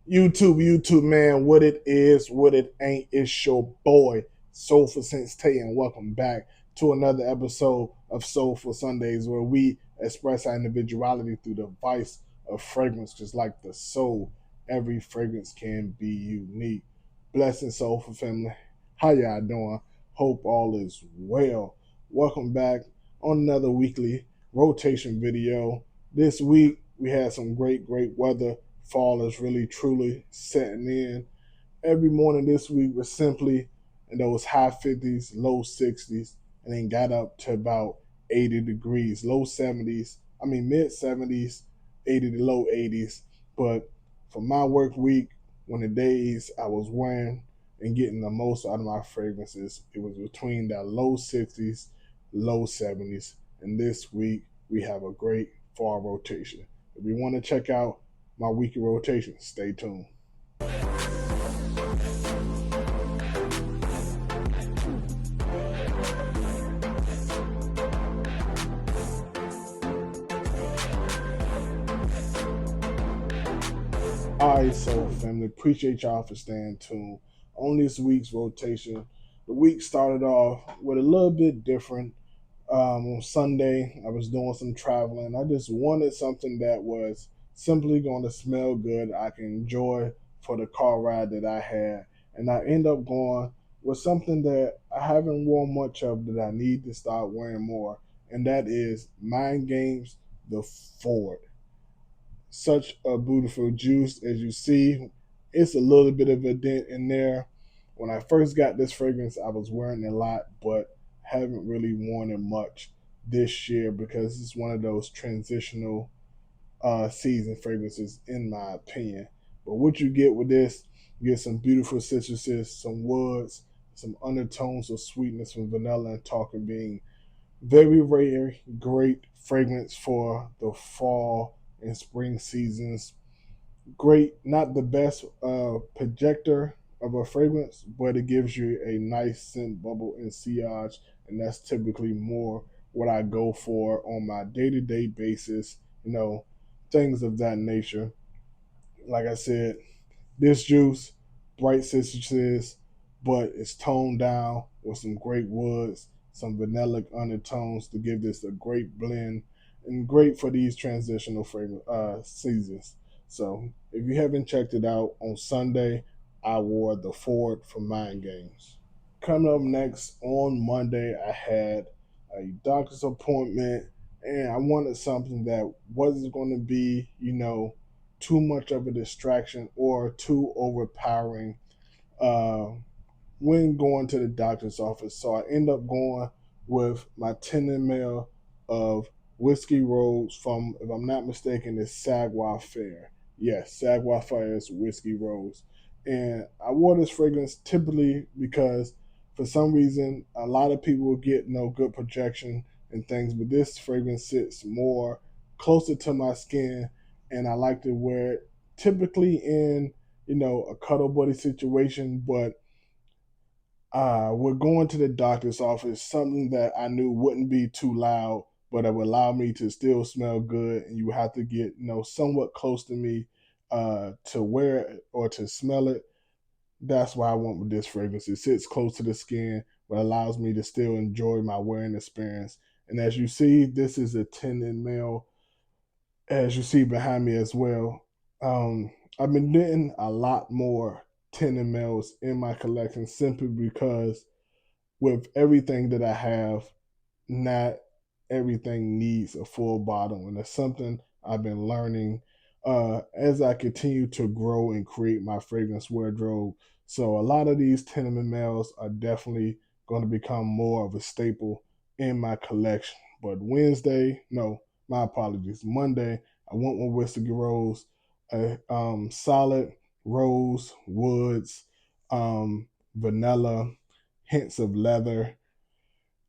YouTube, man, what it is, what it ain't, it's your boy, Soulful Sense Tay, and welcome back to another episode of Soulful Sundays, where we express our individuality through the vice of fragrance, just like the soul. Every fragrance can be unique. Blessing, Soulful Family. How y'all doing? Hope all is well. Welcome back on another weekly rotation video. This week, we had some great weather. Fall is really truly setting in. Every morning this week was simply in those high 50s, low 60s, and then got up to about 80 degrees, low 70s, mid 70s, 80 to low 80s. But for my work week, when the days I was wearing and getting the most out of my fragrances, it was between that low 60s, low 70s. And this week, we have a great fall rotation. If you want to check out my weekly rotation, stay tuned. All right, so family, appreciate y'all for staying tuned on this week's rotation. The week started off with a little bit different. On Sunday, I was doing some traveling. I just wanted something that was simply going to smell good, I can enjoy for the car ride that I had. And I end up going with something that I haven't worn much of that I need to start wearing more. And that is Mind Games, the Ford. Such a beautiful juice. As you see, it's a little bit of a dent in there. When I first got this fragrance, I was wearing it a lot, but haven't really worn it much this year because it's one of those transitional season fragrances, in my opinion. But what you get with this, you get some beautiful citruses, some woods, some undertones of sweetness from vanilla and talking bean. Very rare, great fragrance for the fall and spring seasons. Great, not the best projector of a fragrance, but it gives you a nice scent bubble and sillage, and that's typically more what I go for on my day to day basis. You know, things of that nature. Like I said, this juice, bright citruses, but it's toned down with some great woods, some vanillic undertones to give this a great blend and great for these transitional fragrance seasons. So if you haven't checked it out, on Sunday I wore the Ford from Mind Games. Coming up next on Monday, I had a doctor's appointment, and I wanted something that wasn't going to be, too much of a distraction or too overpowering uh, when going to the doctor's office. So I end up going with my 10 ml of Whiskey Rose from, if I'm not mistaken, it's Savoir Fair. Yes, Savoir Faires Whiskey Rose. And I wore this fragrance typically because for some reason a lot of people get no good projection and things, but this fragrance sits more closer to my skin, and I like to wear it typically in a cuddle buddy situation. But we're going to the doctor's office, something that I knew wouldn't be too loud, but it would allow me to still smell good. And you would have to get, somewhat close to me to wear it or to smell it. That's why I went with this fragrance. It sits close to the skin, but allows me to still enjoy my wearing experience. And as you see, this is a 10 ml, as you see behind me as well. I've been getting a lot more 10 mls in my collection simply because with everything that I have, not everything needs a full bottle. And it's something I've been learning as I continue to grow and create my fragrance wardrobe. So a lot of these 10 mls are definitely going to become more of a staple in my collection. But Wednesday, no, my apologies. Monday, I went with Whiskey Rose, a solid rose, woods, vanilla, hints of leather,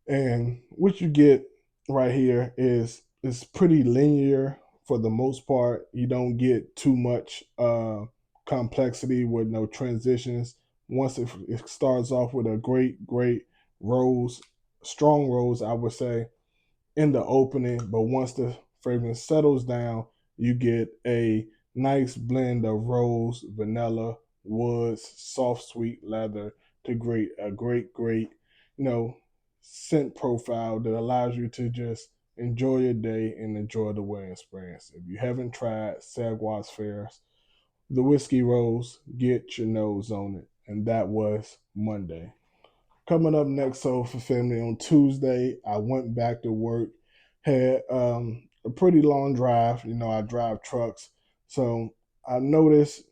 and what you get right here is pretty linear for the most part. You don't get too much complexity with no transitions. Once it starts off with a great rose, strong rose, I would say, in the opening, but once the fragrance settles down, you get a Nice blend of rose, vanilla, woods, soft sweet leather to create a great, you know, scent profile that allows you to just enjoy your day and enjoy the wearing experience. If you haven't tried Savoir Faires, the whiskey rose, get your nose on it. And that was Monday. Coming up next, so for family on Tuesday, I went back to work. Had a pretty long drive. You know, I drive trucks, so I noticed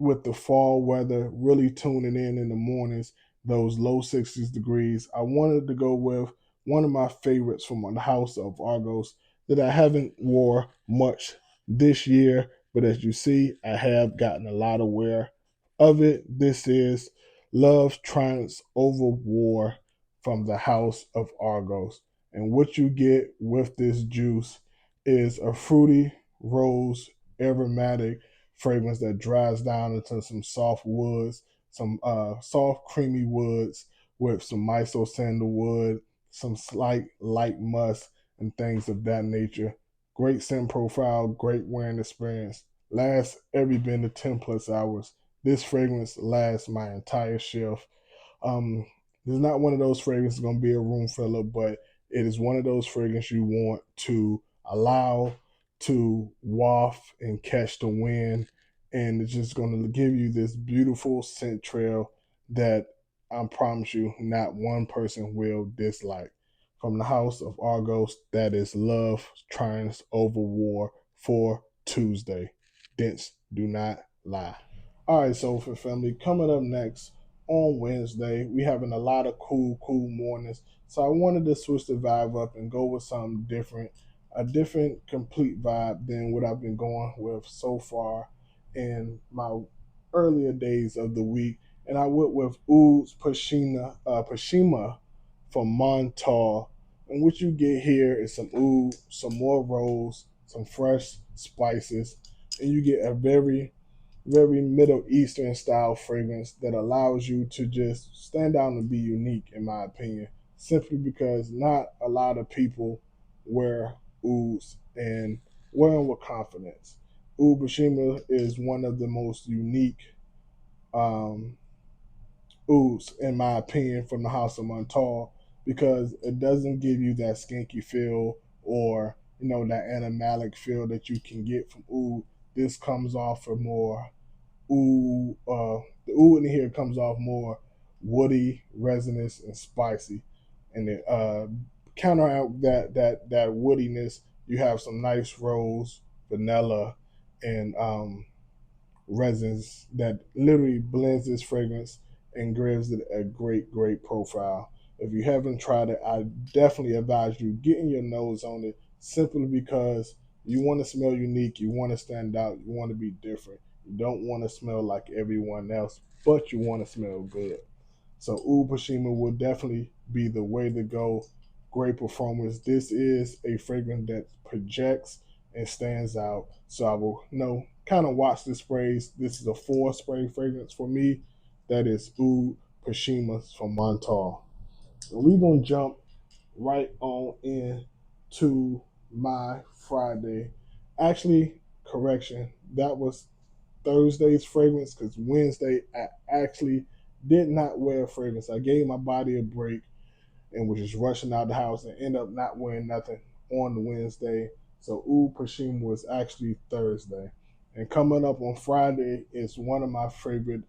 with the fall weather really tuning in the mornings, those low 60s degrees. I wanted to go with one of my favorites from the House of Argos that I haven't wore much this year, but as you see, I have gotten a lot of wear of it. This is Love Triumphs Over War from the House of Argos. And what you get with this juice is a fruity, rose, aromatic fragrance that dries down into some soft woods, some soft creamy woods with some miso sandalwood, some slight light musk, and things of that nature. Great scent profile, great wearing experience. Lasts every bit of 10 plus hours. This fragrance lasts my entire shelf. um, it's not one of those fragrances going to be a room filler, but it is one of those fragrances you want to allow to waft and catch the wind, and it's just going to give you this beautiful scent trail that I promise you, not one person will dislike. From the House of Argos, that is Love Triumphs Over War for Tuesday. Dents do not lie. All right, so for family, coming up next on Wednesday, we having a lot of cool mornings. So I wanted to switch the vibe up and go with something different, a different complete vibe than what I've been going with so far in my earlier days of the week. And I went with Oud's Pashima from Montal. And what you get here is some oud, some more rose, some fresh spices, and you get a very Middle Eastern style fragrance that allows you to just stand out and be unique, in my opinion, simply because not a lot of people wear ouds and wear them with confidence. Oud Bashima is one of the most unique um, ouds, in my opinion, from the House of Montal because it doesn't give you that skanky feel or that animalic feel that you can get from oud. This comes off a more ooh, the ooh in here comes off more woody, resinous, and spicy, and it counteract that woodiness. You have some nice rose, vanilla, and resins that literally blends this fragrance and gives it a great profile. If you haven't tried it, I definitely advise you getting your nose on it simply because you want to smell unique, you want to stand out, you want to be different. You don't want to smell like everyone else, but you want to smell good. So Oud Pashima will definitely be the way to go. Great performance. This is a fragrance that projects and stands out. So I will kind of watch the sprays. This is a 4 spray fragrance for me. That is Oud Pashima from Montal. And we're gonna jump right on in to my Friday. Actually, correction. That was Thursday's fragrance because Wednesday I actually did not wear a fragrance. I gave my body a break and was just rushing out the house and ended up not wearing nothing on the Wednesday. So Oud Pashim was actually Thursday. And coming up on Friday is one of my favorite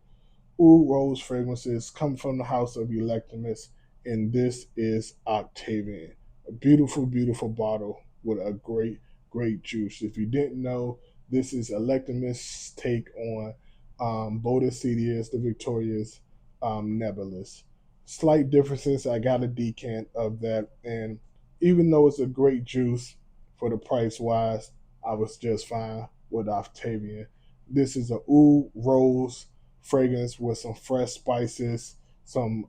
Oud Rose fragrances come from the house of Electimus, and this is Octavian. A beautiful bottle with a great juice. If you didn't know, this is Electimus' take on Bodicidius, the Victoria's Nebulous. Slight differences. I got a decant of that, and even though it's a great juice for the price wise, I was just fine with Octavian. This is a Oud Rose fragrance with some fresh spices, some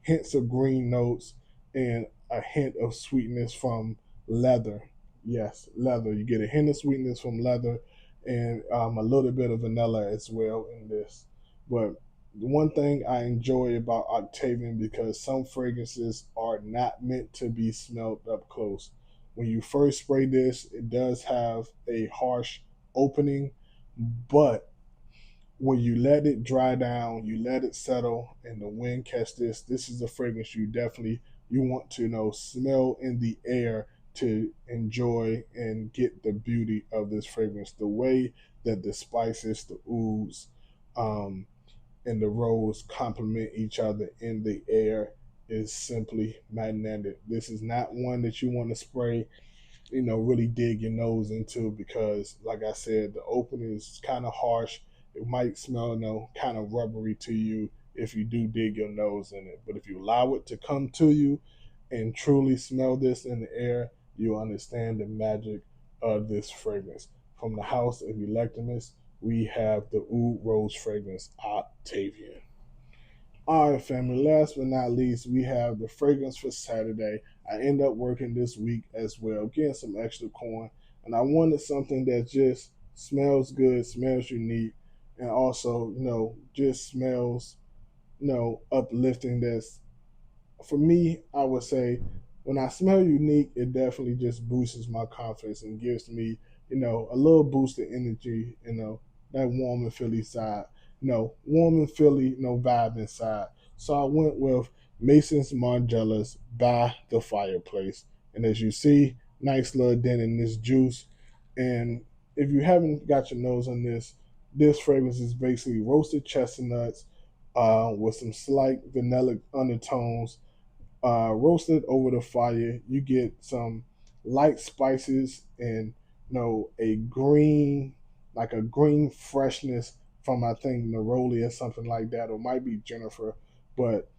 hints of green notes, and a hint of sweetness from leather. Yes, leather. You get a hint of sweetness from leather and a little bit of vanilla as well in this. But the one thing I enjoy about Octavian because some fragrances are not meant to be smelled up close. When you first spray this, it does have a harsh opening, but when you let it dry down, you let it settle, and the wind catch this. This is a fragrance you want to smell in the air to enjoy and get the beauty of this fragrance. The way that the spices, the ouds, um, and the rose complement each other in the air is simply magnetic. This is not one that you want to spray, really dig your nose into, because, like I said, the opening is kind of harsh. It might smell, kind of rubbery to you if you do dig your nose in it. But if you allow it to come to you and truly smell this in the air, you understand the magic of this fragrance. From the house of Electimus, we have the Oud Rose fragrance, Octavian. All right, family. Last but not least, we have the fragrance for Saturday. I end up working this week as well, getting some extra coin, and I wanted something that just smells good, smells unique, and also, just smells, uplifting. That's, for me, I would say, when I smell unique, it definitely just boosts my confidence and gives me, a little boost of energy, that warm and Philly side, warm and Philly, vibe inside. So I went with Mason's Margielas by the fireplace. And as you see, nice little dent in this juice. And if you haven't got your nose on this fragrance is basically roasted chestnuts with some slight vanilla undertones, roasted over the fire. You get some light spices and a green, like a green freshness from, I think, neroli or something like that, or might be Jennifer, but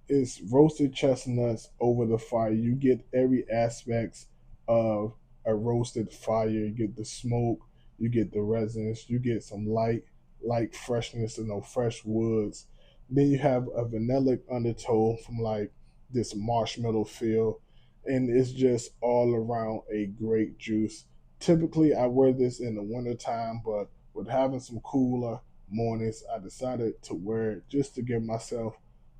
it's roasted chestnuts over the fire. You get every aspects of a roasted fire. You get the smoke, you get the resins, you get some light freshness, fresh woods. Then you have a vanilla undertone from like this marshmallow feel, and it's just all around a great juice. Typically, I wear this in the wintertime, but with having some cooler mornings, I decided to wear it just to give myself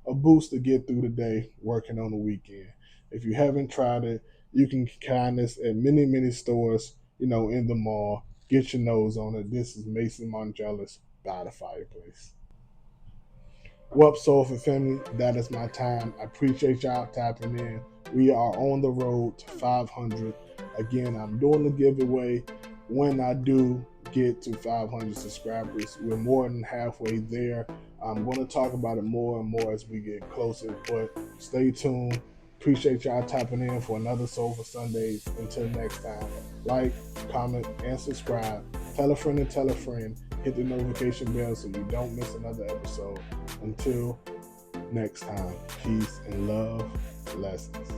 a boost to get through the day working on the weekend. If you haven't tried it, you can find this at many stores, in the mall. Get your nose on it. This is Mason Margiela's by the fireplace. Well, Soleful Family, that is my time. I appreciate y'all tapping in. We are on the road to 500. Again, I'm doing the giveaway when I do get to 500 subscribers. We're more than halfway there. I'm going to talk about it more and more as we get closer, but stay tuned. Appreciate y'all tapping in for another Soulful Sundays. Until next time, like, comment, and subscribe. Tell a friend and tell a friend. Hit the notification bell so you don't miss another episode. Until next time, peace and love. Blessings.